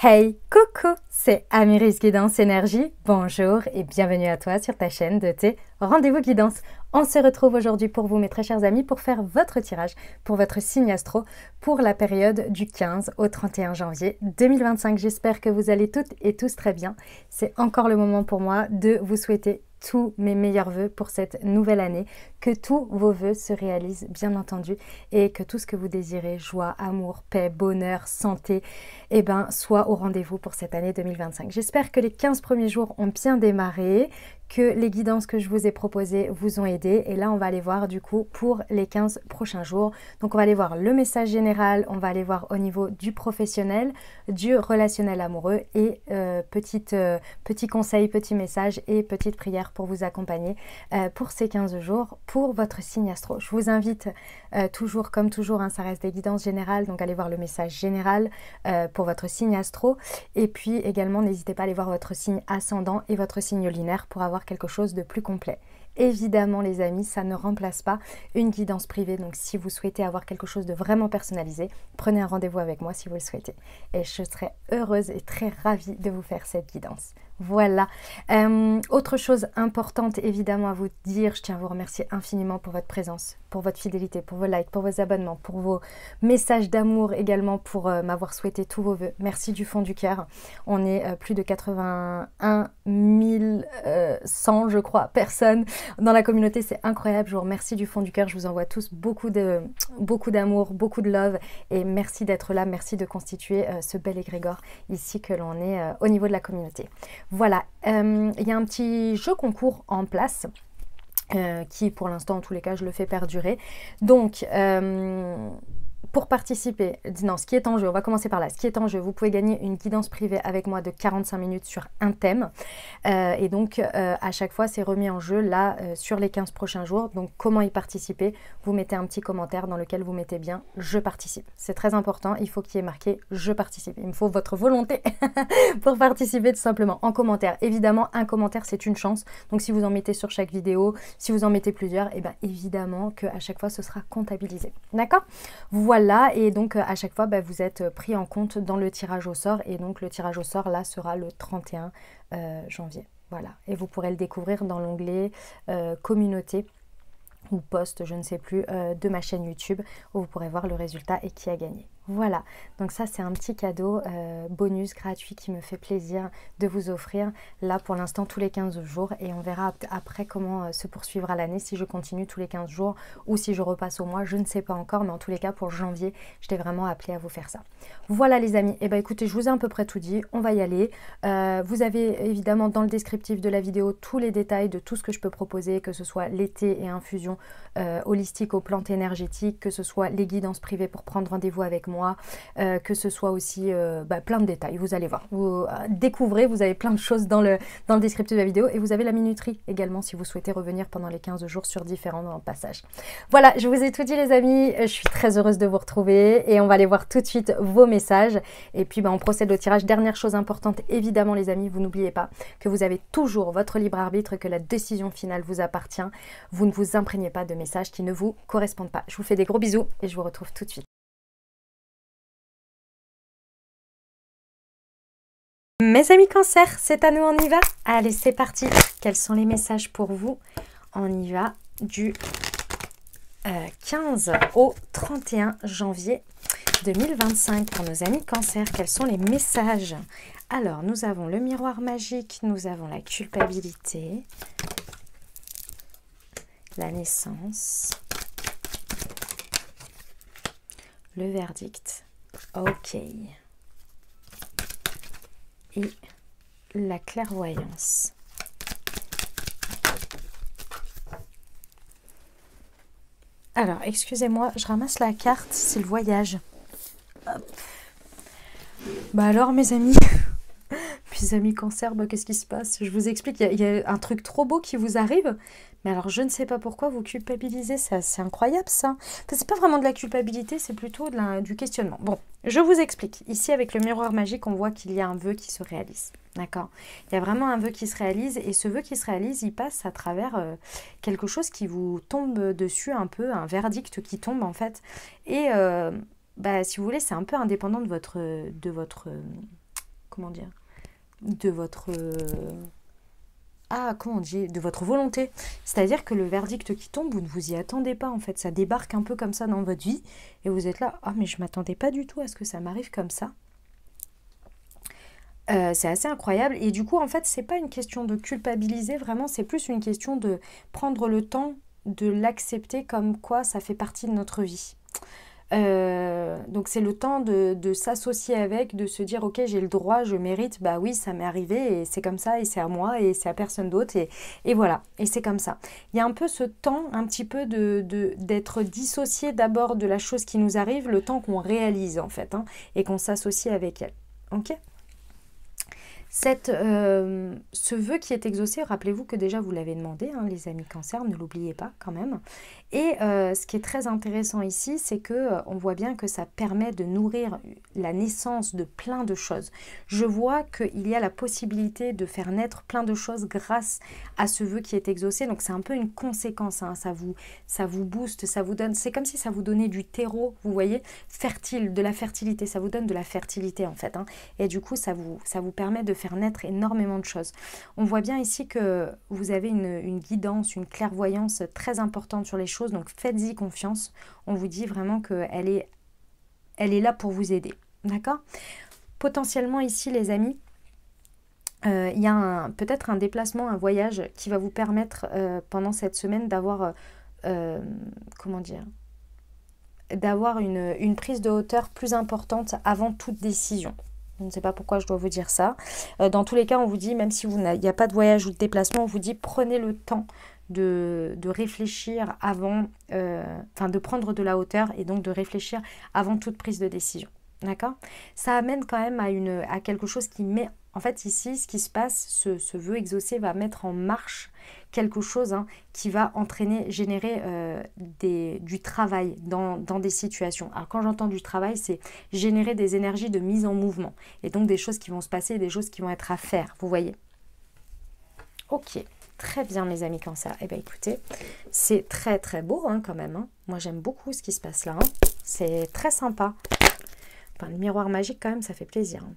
Hey, coucou, c'est Amiris Guidance Énergie. Bonjour et bienvenue à toi sur ta chaîne de tes rendez-vous guidance. On se retrouve aujourd'hui pour vous, mes très chers amis, pour faire votre tirage pour votre signe astro pour la période du 15 au 31 janvier 2025. J'espère que vous allez toutes et tous très bien. C'est encore le moment pour moi de vous souhaiter tous mes meilleurs vœux pour cette nouvelle année, que tous vos vœux se réalisent bien entendu et que tout ce que vous désirez, joie, amour, paix, bonheur, santé, soit au rendez-vous pour cette année 2025. J'espère que les 15 premiers jours ont bien démarré, que les guidances que je vous ai proposées vous ont aidé. Et là, on va aller voir du coup pour les 15 prochains jours. Donc, on va aller voir le message général, on va aller voir au niveau du professionnel, du relationnel amoureux et petits conseils, petits messages et petites prières pour vous accompagner pour ces 15 jours pour votre signe astro. Je vous invite toujours, comme toujours, ça reste des guidances générales, donc allez voir le message général pour votre signe astro. Et puis également, n'hésitez pas à aller voir votre signe ascendant et votre signe lunaire pour avoir quelque chose de plus complet. Évidemment les amis, ça ne remplace pas une guidance privée, donc si vous souhaitez avoir quelque chose de vraiment personnalisé, prenez un rendez-vous avec moi si vous le souhaitez. Et je serai heureuse et très ravie de vous faire cette guidance. Voilà. Autre chose importante évidemment à vous dire, je tiens à vous remercier infiniment pour votre présence, pour votre fidélité, pour vos likes, pour vos abonnements, pour vos messages d'amour également, pour m'avoir souhaité tous vos vœux. Merci du fond du cœur. On est plus de 81 100 je crois personnes dans la communauté, c'est incroyable. Je vous remercie du fond du cœur. Je vous envoie tous beaucoup d'amour, beaucoup de love et merci d'être là, merci de constituer ce bel égrégore ici que l'on est au niveau de la communauté. Voilà, il y a un petit jeu concours en place qui pour l'instant en tous les cas je le fais perdurer. Donc pour participer, non, ce qui est en jeu, on va commencer par là. Ce qui est en jeu, vous pouvez gagner une guidance privée avec moi de 45 minutes sur un thème. Et donc, à chaque fois, c'est remis en jeu là sur les 15 prochains jours. Donc, comment y participer? Vous mettez un petit commentaire dans lequel vous mettez bien « Je participe ». C'est très important, il faut qu'il y ait marqué « Je participe ». Il me faut votre volonté pour participer tout simplement en commentaire. Évidemment, un commentaire, c'est une chance. Donc, si vous en mettez sur chaque vidéo, si vous en mettez plusieurs, et bien évidemment qu'à chaque fois, ce sera comptabilisé. D'accord? Voilà, et donc à chaque fois, vous êtes pris en compte dans le tirage au sort. Et donc le tirage au sort, là, sera le 31 janvier. Voilà, et vous pourrez le découvrir dans l'onglet communauté ou post, je ne sais plus, de ma chaîne YouTube où vous pourrez voir le résultat et qui a gagné. Voilà, donc ça c'est un petit cadeau bonus gratuit qui me fait plaisir de vous offrir là pour l'instant tous les 15 jours et on verra après comment se poursuivra l'année, si je continue tous les 15 jours ou si je repasse au mois, je ne sais pas encore, mais en tous les cas pour janvier, j'étais vraiment appelée à vous faire ça. Voilà les amis, et écoutez, je vous ai à peu près tout dit, on va y aller. Vous avez évidemment dans le descriptif de la vidéo tous les détails de tout ce que je peux proposer, que ce soit les thés et infusions holistiques aux plantes énergétiques, que ce soit les guidances privées pour prendre rendez-vous avec moi, que ce soit aussi plein de détails, vous allez voir, vous découvrez, vous avez plein de choses dans le descriptif de la vidéo et vous avez la minuterie également si vous souhaitez revenir pendant les 15 jours sur différents passages. Voilà, je vous ai tout dit les amis, je suis très heureuse de vous retrouver et on va aller voir tout de suite vos messages et puis on procède au tirage. Dernière chose importante, évidemment les amis, vous n'oubliez pas que vous avez toujours votre libre arbitre, que la décision finale vous appartient, vous ne vous imprégnez pas de messages qui ne vous correspondent pas. Je vous fais des gros bisous et je vous retrouve tout de suite. Mes amis cancer, c'est à nous, on y va? Allez, c'est parti. Quels sont les messages pour vous? On y va du 15 au 31 janvier 2025 pour nos amis cancer. Quels sont les messages? Alors, nous avons le miroir magique, nous avons la culpabilité, la naissance, le verdict, ok, et la clairvoyance. Alors, excusez-moi, je ramasse la carte, c'est le voyage. Hop. Alors, mes amis cancer, qu'est-ce qui se passe? Je vous explique, il y a un truc trop beau qui vous arrive, mais alors je ne sais pas pourquoi vous culpabilisez, c'est incroyable ça. Enfin, c'est pas vraiment de la culpabilité, c'est plutôt du questionnement. Bon, je vous explique. Ici, avec le miroir magique, on voit qu'il y a un vœu qui se réalise. D'accord? Il y a vraiment un vœu qui se réalise, et ce vœu qui se réalise, il passe à travers quelque chose qui vous tombe dessus un peu, un verdict qui tombe en fait. Et si vous voulez, c'est un peu indépendant de votre comment dire, de votre... ah, comment on dit, de votre volonté. C'est-à-dire que le verdict qui tombe, vous ne vous y attendez pas en fait. Ça débarque un peu comme ça dans votre vie et vous êtes là, ah mais je m'attendais pas du tout à ce que ça m'arrive comme ça. C'est assez incroyable et du coup en fait c'est pas une question de culpabiliser vraiment, c'est plus une question de prendre le temps de l'accepter comme quoi ça fait partie de notre vie. Donc c'est le temps de s'associer avec, de se dire ok j'ai le droit, je mérite, bah oui ça m'est arrivé et c'est comme ça et c'est à moi et c'est à personne d'autre et voilà, et c'est comme ça. Il y a un peu ce temps un petit peu d'être dissocié d'abord de la chose qui nous arrive, le temps qu'on réalise en fait hein, et qu'on s'associe avec elle. Ok ? Ce vœu qui est exaucé, rappelez-vous que déjà vous l'avez demandé, hein, les amis cancer, ne l'oubliez pas quand même. Et ce qui est très intéressant ici, c'est que on voit bien que ça permet de nourrir la naissance de plein de choses. Je vois qu'il y a la possibilité de faire naître plein de choses grâce à ce vœu qui est exaucé. Donc c'est un peu une conséquence, hein, ça vous booste, ça vous donne, c'est comme si ça vous donnait du terreau, vous voyez, fertile, de la fertilité, ça vous donne de la fertilité en fait. Hein, et du coup, ça vous permet de faire naître énormément de choses. On voit bien ici que vous avez une guidance, une clairvoyance très importante sur les choses, donc faites-y confiance. On vous dit vraiment qu'elle est là pour vous aider. D'accord ? Potentiellement ici, les amis, il y a peut-être un déplacement, un voyage qui va vous permettre pendant cette semaine d'avoir, comment dire, d'avoir une prise de hauteur plus importante avant toute décision. Je ne sais pas pourquoi je dois vous dire ça. Dans tous les cas, on vous dit, même si il n'y a pas de voyage ou de déplacement, on vous dit prenez le temps de réfléchir avant, de prendre de la hauteur et donc de réfléchir avant toute prise de décision. D'accord ? Ça amène quand même à quelque chose qui met... En fait, ici, ce qui se passe, ce vœu exaucé va mettre en marche quelque chose hein, qui va générer du travail dans des situations. Alors, quand j'entends du travail, c'est générer des énergies de mise en mouvement. Et donc, des choses qui vont se passer, des choses qui vont être à faire. Vous voyez ? Ok, très bien, mes amis cancer. Eh bien, écoutez, c'est très, très beau hein, quand même. Hein. Moi, j'aime beaucoup ce qui se passe là. Hein. C'est très sympa. Enfin, le miroir magique, quand même, ça fait plaisir. Hein.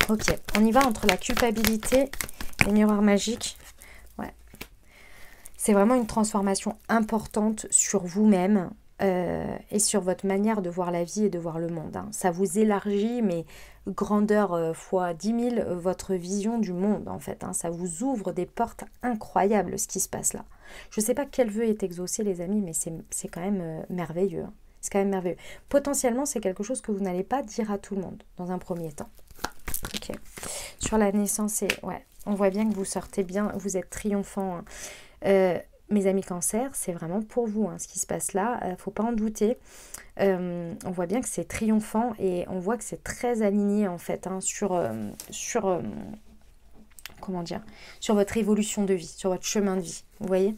Ok, on y va entre la culpabilité et le miroir magique. Ouais. C'est vraiment une transformation importante sur vous-même et sur votre manière de voir la vie et de voir le monde. Hein. Ça vous élargit, mais grandeur fois 10 000, votre vision du monde, en fait. Hein. Ça vous ouvre des portes incroyables, ce qui se passe là. Je ne sais pas quel vœu est exaucé, les amis, mais c'est quand même merveilleux. Hein. C'est quand même merveilleux. Potentiellement, c'est quelque chose que vous n'allez pas dire à tout le monde, dans un premier temps. Ok. Sur la naissance, ouais, on voit bien que vous sortez bien, vous êtes triomphant. Hein. Mes amis cancer, c'est vraiment pour vous ce qui se passe là. Faut pas en douter. On voit bien que c'est triomphant et on voit que c'est très aligné en fait hein, comment dire, sur votre évolution de vie, sur votre chemin de vie. Vous voyez ?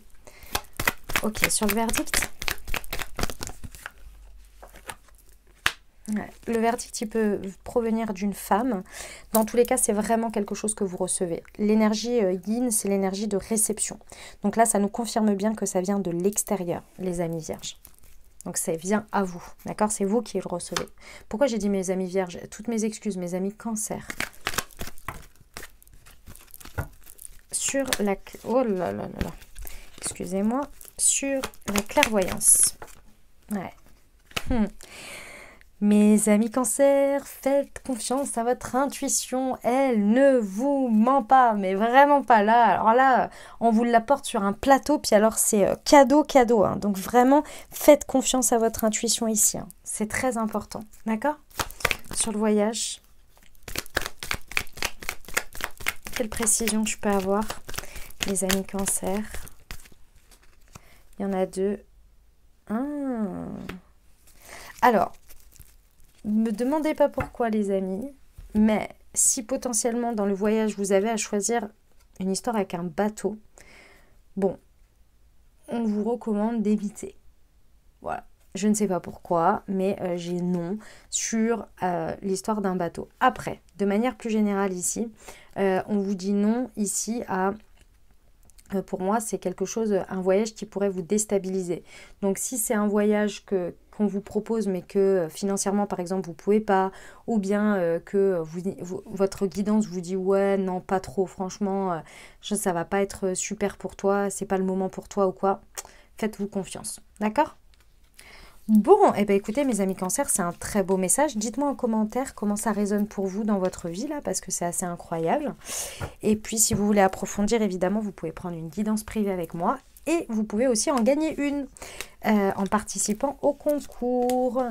Ok, sur le verdict. Ouais. Le verdict, il peut provenir d'une femme. Dans tous les cas, c'est vraiment quelque chose que vous recevez. L'énergie yin, c'est l'énergie de réception. Donc là, ça nous confirme bien que ça vient de l'extérieur, les amis vierges. Donc ça vient à vous, d'accord? C'est vous qui le recevez. Pourquoi j'ai dit mes amis vierges? Toutes mes excuses, mes amis cancer. Sur la... Oh là là là là. Excusez-moi. Sur la clairvoyance. Ouais. Mes amis cancer, faites confiance à votre intuition, elle ne vous ment pas, mais vraiment pas là. Alors là, on vous l'apporte sur un plateau, puis alors c'est cadeau. Hein. Donc vraiment, faites confiance à votre intuition ici. Hein. C'est très important, d'accord? Sur le voyage, quelle précision je peux avoir, les amis cancer? Il y en a deux. Alors, ne me demandez pas pourquoi les amis, mais si potentiellement dans le voyage vous avez à choisir une histoire avec un bateau, bon, on vous recommande d'éviter. Voilà, je ne sais pas pourquoi, mais j'ai non sur l'histoire d'un bateau. Après, de manière plus générale ici, on vous dit non ici à... pour moi, c'est quelque chose, un voyage qui pourrait vous déstabiliser. Donc, si c'est un voyage que qu'on vous propose mais que financièrement par exemple vous pouvez pas, ou bien que votre guidance vous dit ouais non pas trop franchement ça va pas être super pour toi, c'est pas le moment pour toi ou quoi, faites-vous confiance, d'accord? Bon, et ben écoutez mes amis Cancer, c'est un très beau message. Dites-moi en commentaire comment ça résonne pour vous dans votre vie là, parce que c'est assez incroyable. Et puis si vous voulez approfondir, évidemment, vous pouvez prendre une guidance privée avec moi. Et vous pouvez aussi en gagner une en participant au concours.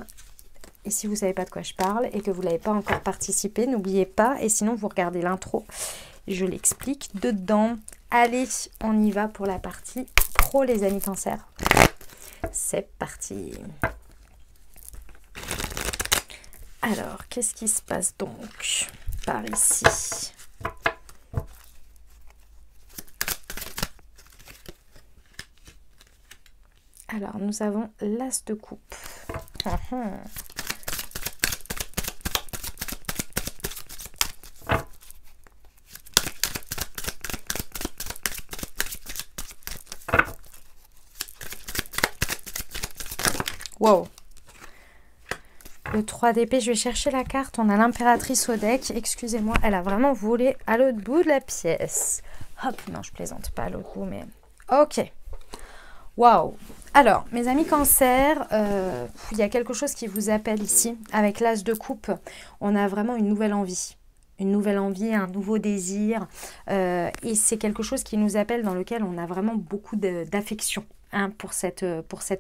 Et si vous ne savez pas de quoi je parle et que vous n'avez pas encore participé, n'oubliez pas. Et sinon, vous regardez l'intro, je l'explique dedans. Allez, on y va pour la partie pro les amis Cancer. C'est parti. Alors, qu'est-ce qui se passe donc par ici? Alors, nous avons l'As de coupe. Wow. Le 3 d'épée, je vais chercher la carte. On a l'impératrice au deck. Excusez-moi, elle a vraiment volé à l'autre bout de la pièce. Hop, non, je plaisante pas à l'autre bout, mais... Ok. Waouh. Alors, mes amis Cancer, il y a quelque chose qui vous appelle ici. Avec l'As de coupe, on a vraiment une nouvelle envie. Une nouvelle envie, un nouveau désir. Et c'est quelque chose qui nous appelle, dans lequel on a vraiment beaucoup d'affection. Hein, pour cette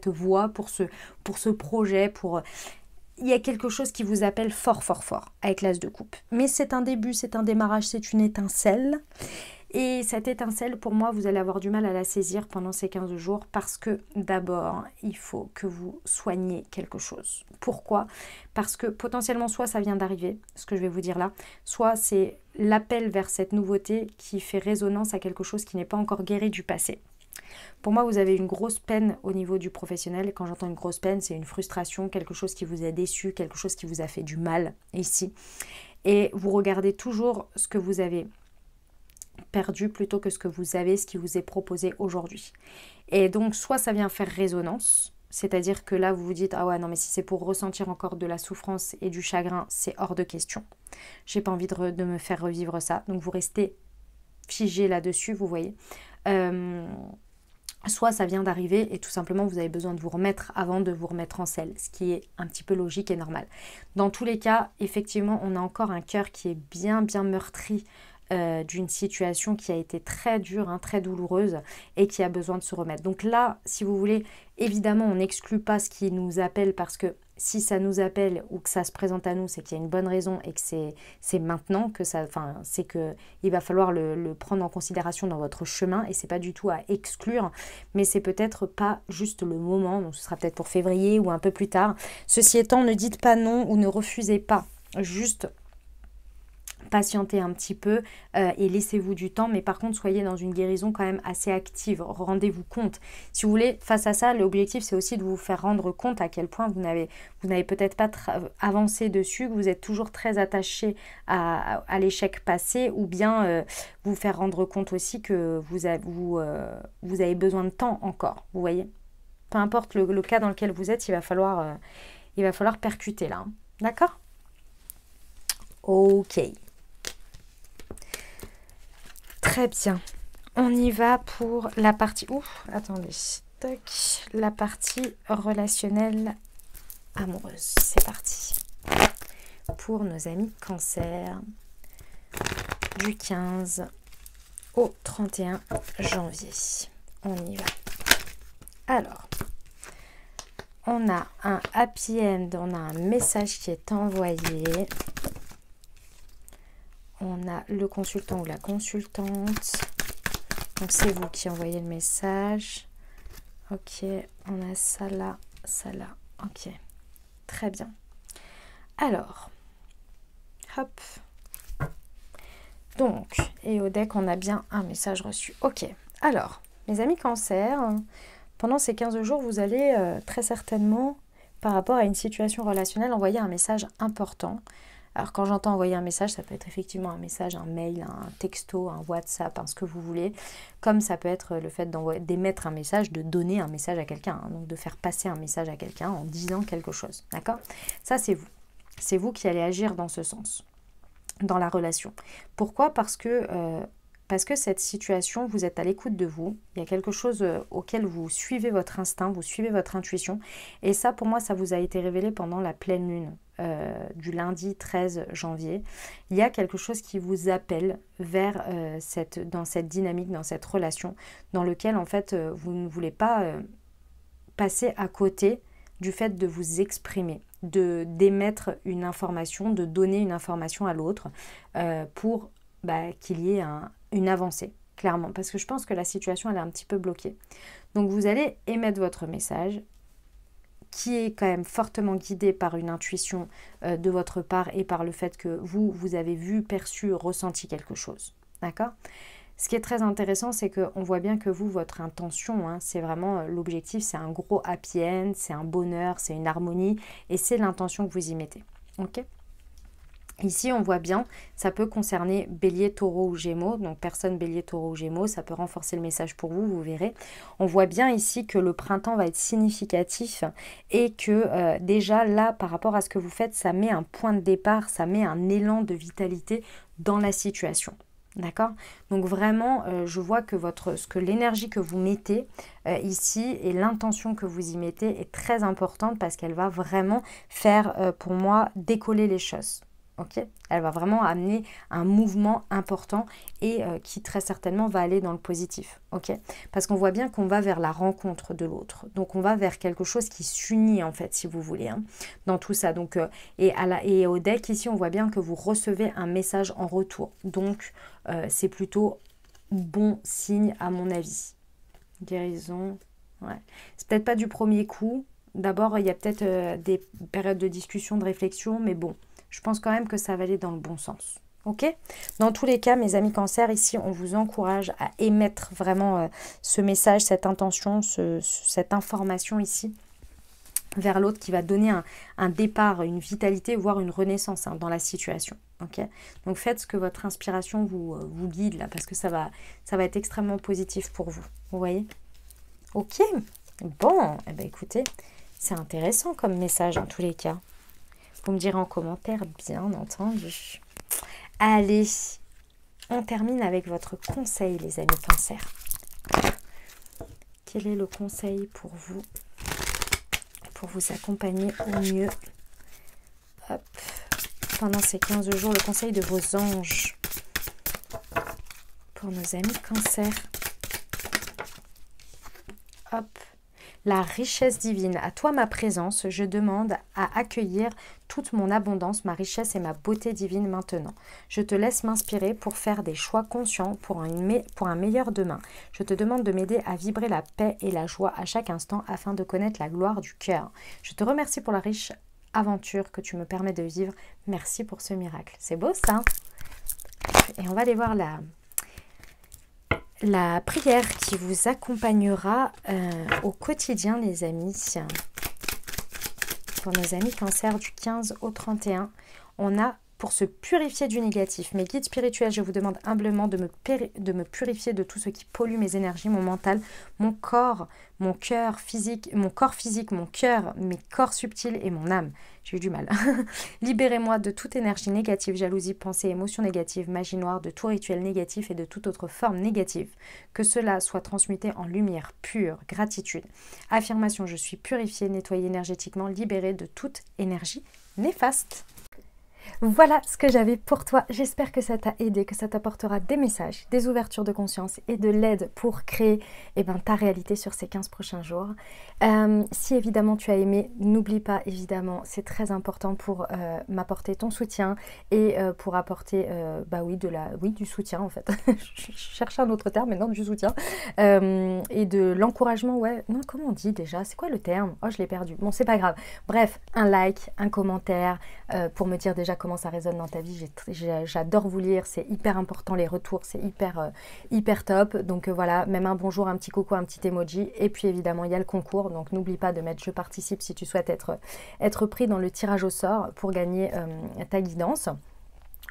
voie, pour ce projet, il y a quelque chose qui vous appelle fort, fort, fort avec l'As de coupe. Mais c'est un début, c'est un démarrage, c'est une étincelle. Et cette étincelle, pour moi, vous allez avoir du mal à la saisir pendant ces 15 jours parce que d'abord, il faut que vous soigniez quelque chose. Pourquoi? Parce que potentiellement, soit ça vient d'arriver, ce que je vais vous dire là, soit c'est l'appel vers cette nouveauté qui fait résonance à quelque chose qui n'est pas encore guéri du passé. Pour moi, vous avez une grosse peine au niveau du professionnel. Quand j'entends une grosse peine, c'est une frustration, quelque chose qui vous a déçu, quelque chose qui vous a fait du mal ici. Et vous regardez toujours ce que vous avez perdu plutôt que ce que vous avez, ce qui vous est proposé aujourd'hui. Et donc, soit ça vient faire résonance, c'est-à-dire que là, vous vous dites « Ah ouais, non, mais si c'est pour ressentir encore de la souffrance et du chagrin, c'est hors de question. J'ai pas envie de me faire revivre ça. » Donc, vous restez figé là-dessus, vous voyez. Soit ça vient d'arriver et tout simplement vous avez besoin de vous remettre avant de vous remettre en selle, ce qui est un petit peu logique et normal. Dans tous les cas, effectivement, on a encore un cœur qui est bien meurtri d'une situation qui a été très dure, hein, très douloureuse et qui a besoin de se remettre. Donc là, si vous voulez, évidemment, on n'exclut pas ce qui nous appelle parce que si ça nous appelle ou que ça se présente à nous, c'est qu'il y a une bonne raison et que c'est maintenant que ça, enfin, c'est que il va falloir le prendre en considération dans votre chemin et c'est pas du tout à exclure, mais c'est peut-être pas juste le moment, donc ce sera peut-être pour février ou un peu plus tard. Ceci étant, ne dites pas non ou ne refusez pas, juste patientez un petit peu et laissez-vous du temps, mais par contre soyez dans une guérison quand même assez active, rendez-vous compte. Si vous voulez, face à ça, l'objectif c'est aussi de vous faire rendre compte à quel point vous n'avez peut-être pas avancé dessus, que vous êtes toujours très attaché à l'échec passé, ou bien vous faire rendre compte aussi que vous avez besoin de temps encore, vous voyez. Peu importe le cas dans lequel vous êtes, il va falloir percuter là, hein. D'accord? Ok. Très bien. On y va pour la partie... Ouf, attendez. Tac. La partie relationnelle amoureuse. C'est parti. Pour nos amis Cancer. Du 15 au 31 janvier. On y va. Alors, on a un happy end. On a un message qui est envoyé. On a le consultant ou la consultante. Donc, c'est vous qui envoyez le message. Ok, on a ça là, ça là. Ok, très bien. Alors, hop. Donc, et au deck, on a bien un message reçu. Ok, alors, mes amis Cancer, pendant ces 15 jours, vous allez très certainement, par rapport à une situation relationnelle, envoyer un message important. Alors quand j'entends envoyer un message, ça peut être effectivement un message, un mail, un texto, un WhatsApp, ce que vous voulez. Comme ça peut être le fait d'émettre un message, de donner un message à quelqu'un. Hein, donc de faire passer un message à quelqu'un en disant quelque chose. D'accord? Ça c'est vous. C'est vous qui allez agir dans ce sens, dans la relation. Pourquoi? Parce que cette situation, vous êtes à l'écoute de vous. Il y a quelque chose auquel vous suivez votre instinct, vous suivez votre intuition. Et ça, pour moi, ça vous a été révélé pendant la pleine lune du lundi 13 janvier. Il y a quelque chose qui vous appelle vers dans cette dynamique, dans cette relation, dans lequel, en fait, vous ne voulez pas passer à côté du fait de vous exprimer, d'émettre une information, de donner une information à l'autre pour qu'il y ait une avancée, clairement. Parce que je pense que la situation, elle est un petit peu bloquée. Donc, vous allez émettre votre message qui est quand même fortement guidé par une intuition de votre part et par le fait que vous avez vu, perçu, ressenti quelque chose. D'accord ? Ce qui est très intéressant, c'est qu'on voit bien que vous, votre intention, hein, c'est vraiment l'objectif, c'est un gros happy end, c'est un bonheur, c'est une harmonie et c'est l'intention que vous y mettez. Ok ? Ici, on voit bien, ça peut concerner Bélier, Taureau ou Gémeaux. Donc, personne Bélier, Taureau ou Gémeaux, ça peut renforcer le message pour vous, vous verrez. On voit bien ici que le printemps va être significatif et que déjà là, par rapport à ce que vous faites, ça met un point de départ, ça met un élan de vitalité dans la situation. D'accord? Donc vraiment, je vois que l'énergie que vous mettez ici et l'intention que vous y mettez est très importante parce qu'elle va vraiment faire, pour moi, décoller les choses. Okay, elle va vraiment amener un mouvement important et qui très certainement va aller dans le positif. Okay, parce qu'on voit bien qu'on va vers la rencontre de l'autre. Donc on va vers quelque chose qui s'unit en fait, si vous voulez, hein, dans tout ça. Donc, et au deck ici, on voit bien que vous recevez un message en retour. Donc c'est plutôt bon signe à mon avis. Guérison, ouais. C'est peut-être pas du premier coup. D'abord, il y a peut-être des périodes de discussion, de réflexion, mais bon. Je pense quand même que ça va aller dans le bon sens. Ok ? Dans tous les cas, mes amis cancer, ici, on vous encourage à émettre vraiment ce message, cette intention, cette information ici vers l'autre qui va donner un départ, une vitalité, voire une renaissance dans la situation. Ok ? Donc faites ce que votre inspiration vous guide là, parce que ça va être extrêmement positif pour vous. Vous voyez ? Ok ? Bon, eh ben, écoutez, c'est intéressant comme message en tous les cas. Vous me direz en commentaire, bien entendu. Allez, on termine avec votre conseil, les amis cancer. Quel est le conseil pour vous accompagner au mieux pendant ces 15 jours, le conseil de vos anges pour nos amis cancer. Hop. La richesse divine, à toi ma présence, je demande à accueillir toute mon abondance, ma richesse et ma beauté divine maintenant. Je te laisse m'inspirer pour faire des choix conscients pour un meilleur demain. Je te demande de m'aider à vibrer la paix et la joie à chaque instant afin de connaître la gloire du cœur. Je te remercie pour la riche aventure que tu me permets de vivre. Merci pour ce miracle. C'est beau ça? Et on va aller voir la prière qui vous accompagnera au quotidien, les amis. Pour nos amis cancer du 15 au 31, on a pour se purifier du négatif. Mes guides spirituels, je vous demande humblement de me purifier de tout ce qui pollue mes énergies, mon mental, mon corps, mon cœur physique, mon cœur, mes corps subtils et mon âme. J'ai eu du mal. Libérez-moi de toute énergie négative, jalousie, pensée, émotion négative, magie noire, de tout rituel négatif et de toute autre forme négative. Que cela soit transmuté en lumière pure, gratitude. Affirmation, je suis purifiée, nettoyée énergétiquement, libérée de toute énergie néfaste. Voilà ce que j'avais pour toi. J'espère que ça t'a aidé, que ça t'apportera des messages, des ouvertures de conscience et de l'aide pour créer ta réalité sur ces 15 prochains jours. Si évidemment tu as aimé, n'oublie pas évidemment, c'est très important pour m'apporter ton soutien et pour apporter du soutien en fait. Je cherchais un autre terme, mais non, du soutien. Et de l'encouragement, comment on dit déjà? C'est quoi le terme? Oh, je l'ai perdu. Bon, c'est pas grave. Bref, un like, un commentaire pour me dire déjà déjà comment ça résonne dans ta vie. J'adore vous lire, c'est hyper important, les retours, c'est hyper top. Donc voilà, même un bonjour, un petit coucou, un petit emoji. Et puis évidemment, il y a le concours. Donc n'oublie pas de mettre je participe si tu souhaites être pris dans le tirage au sort pour gagner ta guidance.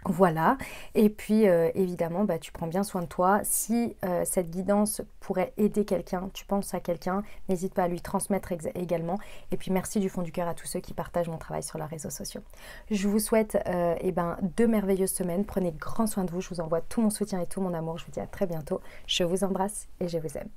Voilà, et puis évidemment, tu prends bien soin de toi. Si cette guidance pourrait aider quelqu'un, tu penses à quelqu'un, n'hésite pas à lui transmettre également. Et puis merci du fond du cœur à tous ceux qui partagent mon travail sur leurs réseaux sociaux. Je vous souhaite 2 merveilleuses semaines. Prenez grand soin de vous. Je vous envoie tout mon soutien et tout mon amour. Je vous dis à très bientôt. Je vous embrasse et je vous aime.